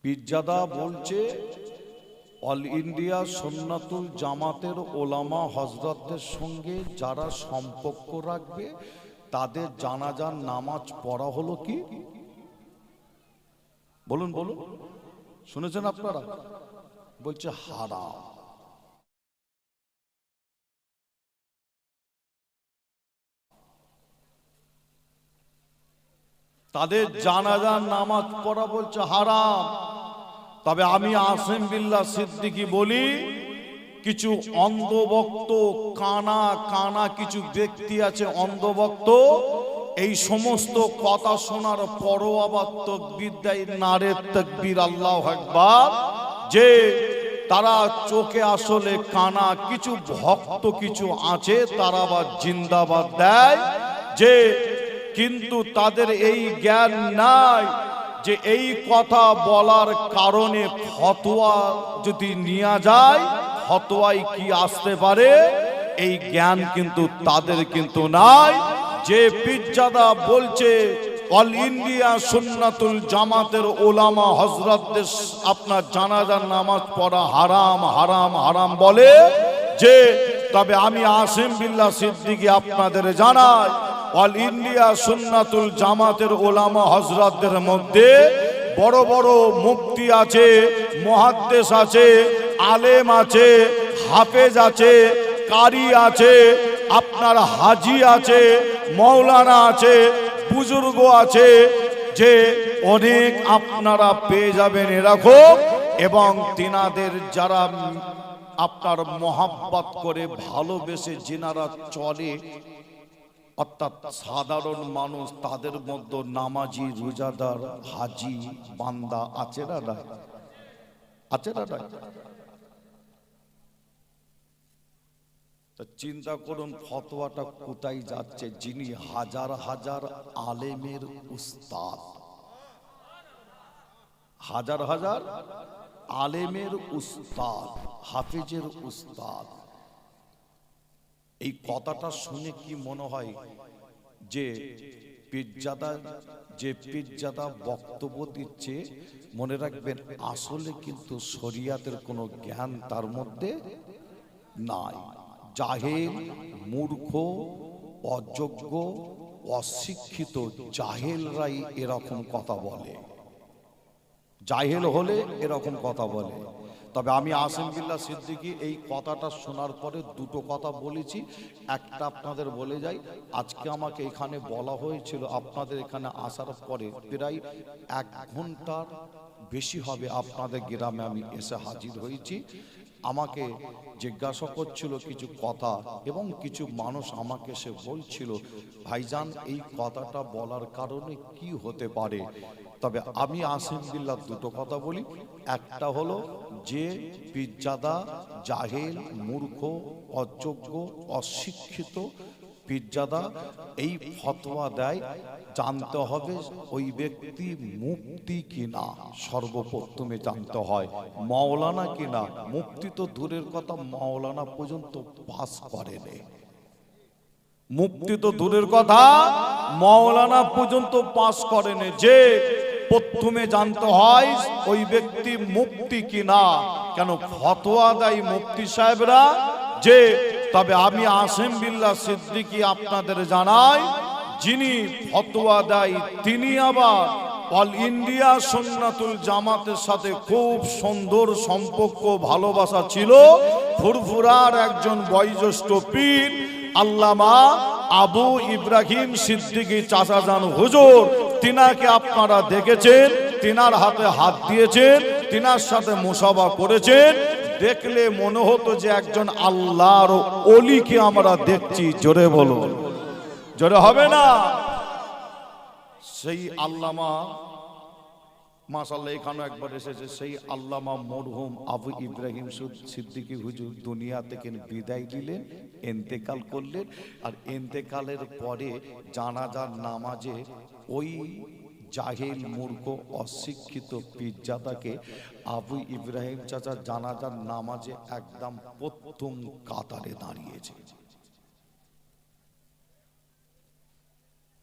পীরজাদা বলছে all India Sunnatul জামাতের ওলামা হযরতদের সঙ্গে যারা সম্পর্ক রাখবে তাদের জানাজার নামাজ পড়া হলো কি? বলুন বলুন, শুনেছেন আপনারা? বলছে হারাম। তাদের জানাজার নামাজ পড়া বলছে হারাম। তবে আমি আসিম বিল্লাহ সিদ্দিকী বলি, কিছু অন্ধভক্ত কানা কানা কিছু ব্যক্তি আছে অন্ধভক্ত, এই সমস্ত কথা শোনার পরও আবার তাকবীর দেয়, নারে তাকবীর আল্লাহু আকবার, যে তারা চোখে আসলে কানা কিছু ভক্ত কিছু আছে তারা আবার জিন্দাবাদ দেয়, যে কিন্তু তাদের এই জ্ঞান নাই যে এই কথা বলার কারণে ফতোয়া যদি নেওয়া যায় ফতোয়ায় কি আসতে পারে, এই জ্ঞান কিন্তু তাদের কিন্তু নাই। যে পীরজাদা বলছে অল ইন্ডিয়া সুন্নাতুল জামাতের ওলামা হযরতদের আপনার জানাজার নামাজ পড়া হারাম হারাম হারাম বলে, যে তবে আমি আসিম বিল্লাহ সিদ্দিকী আপনাদের জানাই অল ইন্ডিয়া সুন্নাতুল জামাতের ওলামা হযরতদের মধ্যে বড় বড় মুফতি আছে, মুহাদ্দিস আছে, আলেম আছে, হাফেজ আছে, কারি আছে, আপনার হাজি আছে, মাওলানা আছে, বুজুর্গ আছে, যে অনেক আপনারা পেয়ে যাবেন এরকম। এবং তিনাদের যারা আপনার মহাব্বত করে ভালোবেসে যিনারা চলে, অর্থাৎ সাধারণ মানুষ, তাদের মধ্যে নামাজি, রোজাদার, হাজি, বান্দা আছে না নাই? আছে না নাই? চিন্তা করুন ফতোয়াটা কোথায় যাচ্ছে। যিনি হাজার হাজার আলেমের উস্তাদ, হাজার হাজার আলেমের উস্তাদ, হাফেজের উস্তাদ, এই কথাটা শুনে কি মনে হয় যে পীরজাদা বক্তব্য দিচ্ছে, মনে রাখবেন আসলে কিন্তু শরিয়াতের কোনো জ্ঞান তার মধ্যে নাই। জাহেল, মূর্খ, অযোগ্য, অশিক্ষিত জাহেলরাই এরকম কথা বলে, জাহেল হলে এরকম কথা বলে। তবে আমি আসিম বিল্লাহ সিদ্দিকী এই কথাটা শোনার পরে দুটো কথা বলেছি, একটা আপনাদের বলে যাই। আজকে আমাকে এখানে বলা হয়েছিল, আপনাদের এখানে আসার পরে প্রায় 1 ঘন্টার বেশি হবে আপনাদের গ্রামে আমি এসে হাজির হয়েছি। আমাকে জিজ্ঞাসা করছিল কিছু কথা, এবং কিছু মানুষ আমাকে সে বলছিল ভাইজান এই কথাটা বলার কারণে কি হতে পারে। তবে আমি আসিম বিল্লাহ দুটো কথা বলি। একটা হলো যে পীরজাদা জাহেল, মূর্খ, অযোগ্য, অশিক্ষিত পীরজাদা এই ফতোয়া দেয়, জানতে হবে ওই ব্যক্তি মুফতি কিনা, সর্বপ্রথমে জানতে হয় মাওলানা কিনা। মুফতি তো দূরের কথা, মাওলানা পর্যন্ত পাস করেনি। মুফতি তো দূরের কথা, মাওলানা পর্যন্ত পাস করেনি। যে প্রথমে জানতে হয় ওই ব্যক্তি মুফতি কিনা, কেন ফতোয়া দেয় মুফতি সাহেবরা। যে তবে আমি আসিম বিল্লাহ সিদ্দিকী আপনাদের জানাই, যিনি ফতোয়া দেয় তিনি আবার অল ইন্ডিয়া সুন্নাতুল জামাতের সাথে খুব সুন্দর সম্পর্ক ভালোবাসা ছিল। ফুরফুরার একজন বয়োজ্যেষ্ঠ পীর আল্লামা আবু ইব্রাহিম সিদ্দিকী চাচাজান হুজুর, তিনাকে আপনারা দেখেছেন, তিনার হাতে হাত দিয়েছেন, তিনার সাথে মুসাফা করেছেন। দেখলে মনে হতো যে একজন আল্লাহর ওলিকে আমরা দেখছি। জোরে বলো, জোরে হবে না? সেই আল্লামা মাশাআল্লাহ এখানে একবার এসেছে, সেই আল্লামা মরহুম আবু ইব্রাহিম সিদ্দিকী হুজুর দুনিয়া থেকে বিদায় দিলেন, ইন্তেকাল করলেন। আর ইন্তেকালের পরে জানাজার নামাজে ওই জাহিল, মূর্খ, অশিক্ষিত পীরজাদাকে আবু ইব্রাহিম চাচা জানাজার নামাজে একদম প্রথম কাতারে দাঁড়িয়েছে।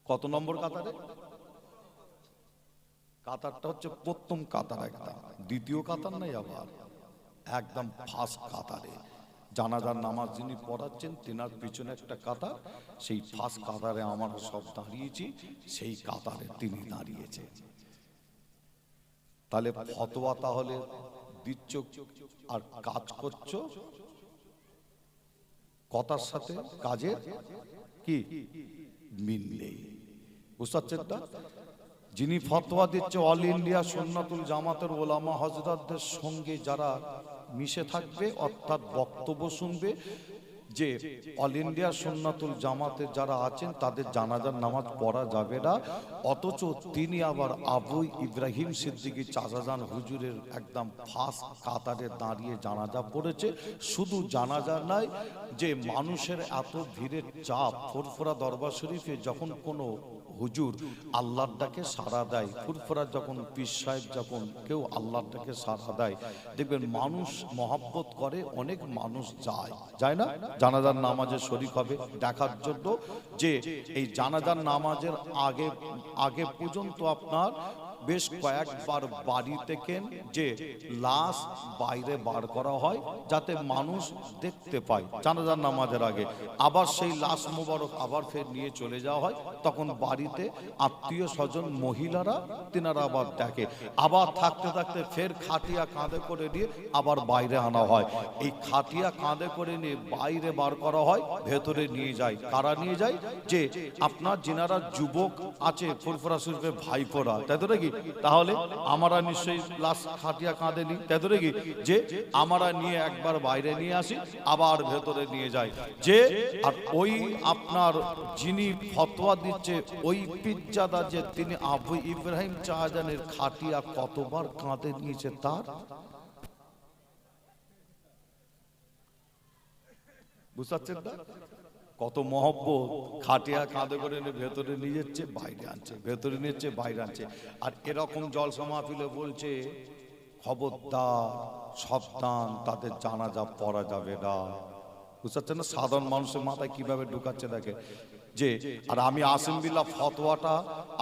কত নম্বর কাতারে? কাতারটা হচ্ছে প্রথম কাতার, একটা দ্বিতীয় কাতার নাই, আবার একদম ফার্স্ট কাতারে জানাজার নামাজ যিনি পড়াচ্ছেন তেনার পিছনে একটা কাতার, সেই ফার্স্ট কাতারে আমরা সব দাঁড়িয়েছি, সেই কাতারে তিনি দাঁড়িয়েছে। তাহলে ফতোয়া তাহলে দিচ্ছ আর কাজ করছো, কথার সাথে কাজের কি মিল নেই, বুঝতে পারছেন না? যিনি ফতোয়া দিচ্ছে অল ইন্ডিয়া সুন্নাতুল জামাতের ওলামা হযরতদের সঙ্গে যারা মিশে থাকবে, অর্থাৎ বক্তব্য শুনবে, যে অল ইন্ডিয়া সুন্নাতুল জামাতের যারা আছেন তাদের জানাজার নামাজ পড়া যাবে না, অথচ তিনি আবার আবু ইব্রাহিম সিদ্দিকী চাচাজান হুজুরের একদম ফার্স্ট কাতারে দাঁড়িয়ে জানাজা পড়েছে। শুধু জানাজা নাই, যে মানুষের এত ভিড়ের চাপ, ফুরফুরা দরবার শরীফে যখন কোনো হুজুর আল্লাহর ডাকে সাড়া দেয়, ফুরফুরা যখন পীর সাহেব যখন কেউ আল্লাহর ডাকে সাড়া দেয়, দেখবেন মানুষ মহব্বত করে, অনেক মানুষ যায় না জানাজার নামাজে শরীক হবে দেখার জন্য, যে এই জানাজার নামাজের আগে পর্যন্ত আপনার বেশ কয়েকবার বাড়ি থেকে যে লাশ বাইরে বার করা হয়, যাতে মানুষ দেখতে পায় জানাজার নামাজের আগে। আবার সেই লাশ মোবারক আবার ফের নিয়ে চলে যাওয়া হয়, তখন বাড়িতে আত্মীয় স্বজন মহিলারা তিনারা আবার দেখে, আবার থাকতে থাকতে ফের খাটিয়া কাঁধে করে নিয়ে আবার বাইরে আনা হয়। এই খাটিয়া কাঁধে করে নিয়ে বাইরে বার করা হয়, ভেতরে নিয়ে যায়। কারা নিয়ে যায়? যে আপনার যিনারা যুবক আছে ফুরফুরা শরীফের ভাইপোরা, তাই তো নাকি? তাহলে আমরা নিশ্চয়ই লাশ খাটিয়া কাঁধে নিই, তাই তো নাকি? যে আমরা নিয়ে একবার বাইরে নিয়ে আসি, আবার ভেতরে নিয়ে যাই। যে আর ওই আপনার যিনি ফতোয়া দিচ্ছে ওই পিজ্জাদা, যে তিনি আবু ইব্রাহিম চাচাজানের খাটিয়া কতবার কাঁধে নিয়েছে, তার বুঝতে পারছেন না? কত মহব্বত, খাটিয়া কাঁধে করে ভেতরে নিয়ে যাচ্ছে, বাইরে আনছে, ভেতরে নিচ্ছে, বাইরে আনছে। আর এরকম জলসা মাহফিলে বলছে খবরদার, সাবধান, তাদের জানাজা পড়া যাবে না। বুঝতে পারছেন না? সাধারণ মানুষের মাথায় কিভাবে ঢুকাচ্ছে দেখে। যে আর আমি আসিম বিল্লাহ ফতোয়াটা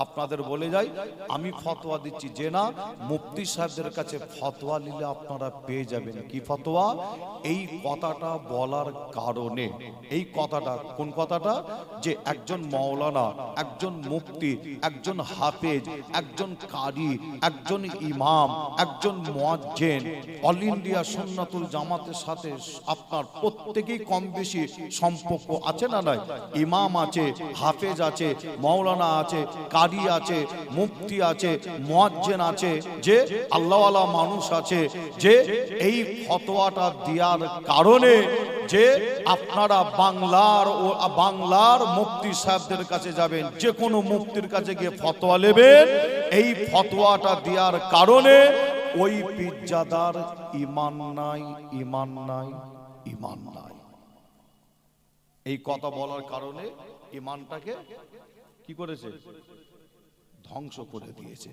আপনাদের বলে যাই, আমি ফতোয়া দিচ্ছি যে না, মুফতি সাহেবদের কাছে ফতোয়া নিলে আপনারা পেয়ে যাবেন। কি ফতোয়া? এই কথাটা বলার কারণে, এই কথাটা কোন কথাটা? যে একজন মাওলানা, একজন মুফতি, একজন হাফেজ, একজন কারি, একজন ইমাম, একজন মুয়াজ্জিন অল ইন্ডিয়া সুন্নাতুল জামাতের সাথে আপনার প্রত্যেকেই কম বেশি সম্পর্ক আছে না নাই? ইমাম আছে, হাফেজ আছে, মাওলানা আছে, কারি আছে, মুফতি আছে, মুয়াজ্জিন আছে, যে আল্লাহওয়ালা মানুষ আছে, যে এই ফতোয়াটা দেওয়ার কারণে যে আপনারা বাংলার মুফতি সাহেবদের কাছে যাবেন, যে কোনো মুফতির কাছে গিয়ে ফতোয়া নেবেন, এই ফতোয়াটা দেওয়ার কারণে ওই পিজ্জাদার ঈমান নাই, ঈমান নাই, ঈমান নাই। এই কথা বলার কারণে ঈমানটাকে কি করেছে? ধ্বংস করে দিয়েছে।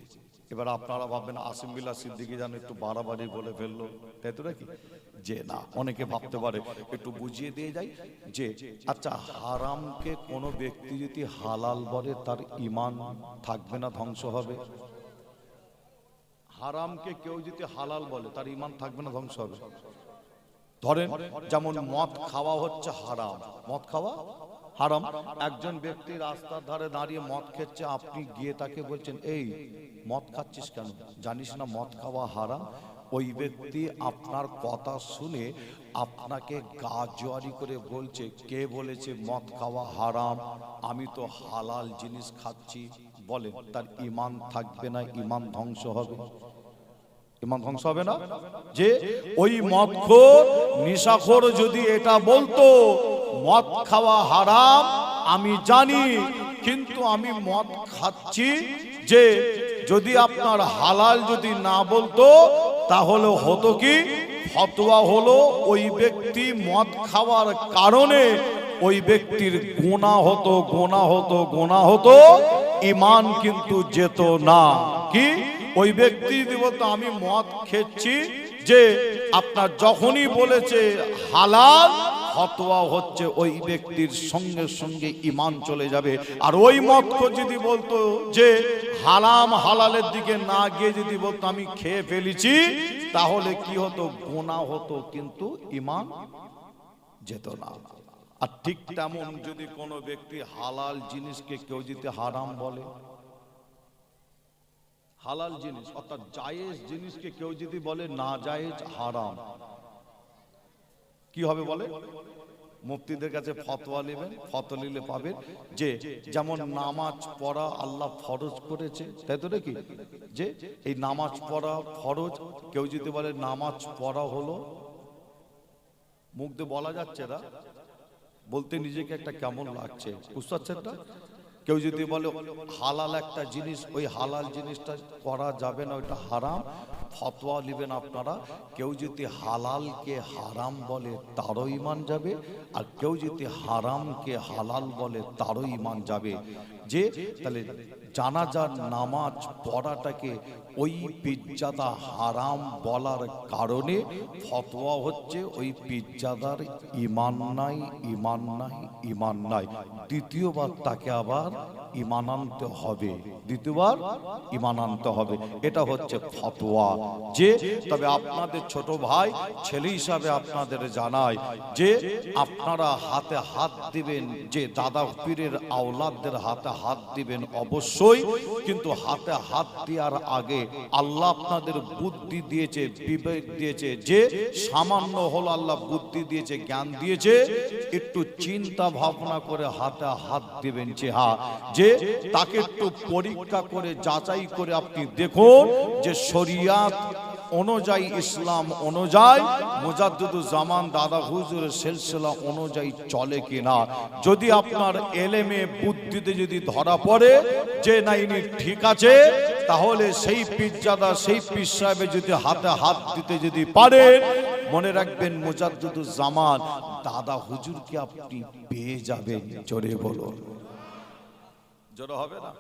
এবার আপনারা ভাববেন আসিম বিল্লাহ সিদ্দিকী যেন একটু বাড়াবাড়ি বলে ফেললো, তাই তো নাকি? যে না, অনেকে ভাবতে পারে, একটু বুঝিয়ে দিয়ে যাই যে আচ্ছা, হারামকে কোনো ব্যক্তি যদি হালাল বলে তার ঈমান থাকবে না, ধ্বংস হবে? হারামকে কেউ যদি হালাল বলে তার ঈমান থাকবে না, ধ্বংস হবে? ধরেন যেমন মদ খাওয়া হচ্ছে হারাম, মদ খাওয়া হারাম। একজন ব্যক্তি রাস্তার ধারে দাঁড়িয়ে মদ খেচ্ছে, আপনি গিয়ে তাকে বলছেন, এই মদ খাচ্ছিস কেন? জানিস না মদ খাওয়া হারাম? ওই ব্যক্তি আপনার কথা শুনে আপনাকে গা জোয়ারি করে বলছে, কে বলেছে মদ খাওয়া হারাম? আমি তো হালাল জিনিস খাচ্ছি। বলেন তার ঈমান থাকবে না, ঈমান ধ্বংস হবে? ঈমান ধ্বংস হবে না? যে ওই মদখোর, নেশাখোর যদি এটা বলতো মদ খাওয়া হারাম আমি জানি, কিন্তু আমি মদ খাচ্ছি, যে যদি আপনার হালাল যদি না বলতো তাহলে হতো কি? ফতোয়া হলো ওই ব্যক্তি মদ খাওয়ার কারণে ওই ব্যক্তির গুনাহ হতো, গুনাহ হতো, গুনাহ হতো, ঈমান কিন্তু যেত না। কি? ওই ব্যক্তি বলতো আমি মদ খেচ্ছি, যে আপনার যখনই বলেছে হালাল, ফতোয়া হচ্ছে ওই ব্যক্তির সঙ্গে সঙ্গে ঈমান চলে যাবে। আর ওই মতকে যদি বলতো যে হারাম হালালের দিকে না গিয়ে যদি বলতো আমি খেয়ে ফেলেছি, তাহলে কি হতো? গুনাহ হতো, কিন্তু ঈমান যেত না। আর ঠিক তেমন যদি কোনো ব্যক্তি হালাল জিনিসকে কেউ যদি হারাম বলে, হালাল জিনিস অর্থাৎ জায়েজ জিনিসকে কেউ যদি বলে না জায়েজ হারাম, কি হবে বলে? মুফতিদের কাছে ফতোয়া নেবেন, ফতোয়া নিলে পাবেন যে যেমন নামাজ পড়া আল্লাহ ফরজ করেছে, তাই তো নাকি? যে এই নামাজ পড়া ফরজ, কেউ যদি বলে নামাজ পড়া হলো, মুখ দিয়ে বলা যাচ্ছে না, বলতে নিজেকে একটা কেমন লাগছে, বুঝতে পারছেন না? কেউ যদি বলে হালাল একটা জিনিস, ওই হালাল জিনিসটা করা যাবে না, ওইটা হারাম, ফতোয়া নেবেন আপনারা। কেউ যদি হালালকে হারাম বলে তারও ঈমান যাবে, আর কেউ যদি হারামকে হালাল বলে তারও ঈমান যাবে। যে তাহলে জানাজার নামাজ পড়াটাকে ওই পীরজাদা হারাম বলার কারণে ফতোয়া হচ্ছে ওই পীরজাদার ঈমান নাই, ঈমান নাই, ঈমান নাই। দ্বিতীয়বার তাকে আবার ঈমান আনতে হবে, দ্বিতীয়বার ঈমান আনতে হবে। এটা হচ্ছে ফতোয়া। যে তবে আপনাদের ছোট ভাই ছেলে হিসাবে আপনাদের জানাই যে আপনারা হাতে হাত দিবেন, যে দাদা পীরের আওলাদদের হাতে হাত দিবেন অবশ্যই, কিন্তু হাতে হাত দেওয়ার আগে আল্লাহ আপনাদের বুদ্ধি দিয়েছে, বিবেক দিয়েছে, যে সামান্য হলো আল্লাহ বুদ্ধি দিয়েছে, জ্ঞান দিয়েছে, একটু চিন্তা ভাবনা করে হাতে হাত দিবেন। যে হ্যাঁ, যে তাকে একটু পরীক্ষা করে যাচাই করে আপনি দেখুন যে শরিয়াত অনুযায়ী, ইসলাম অনুযায়ী, মুজাদ্দিদুল জামান দাদা হুজুরের সিলসিলা অনুযায়ী চলে কিনা। যদি আপনার এলেমে বুদ্ধিতে যদি ধরা পড়ে যে না ইনি ঠিক আছে, তাহলে সেই পীরজাদা, সেই পীর সাহেবের যদি হাতে হাত দিতে যদি পারে, মনে রাখবেন মুজাদ্দিদুল জামান দাদা হুজুরকে আপনি পেয়ে যাবেন। জোরে বলুন, জোরে হবে না?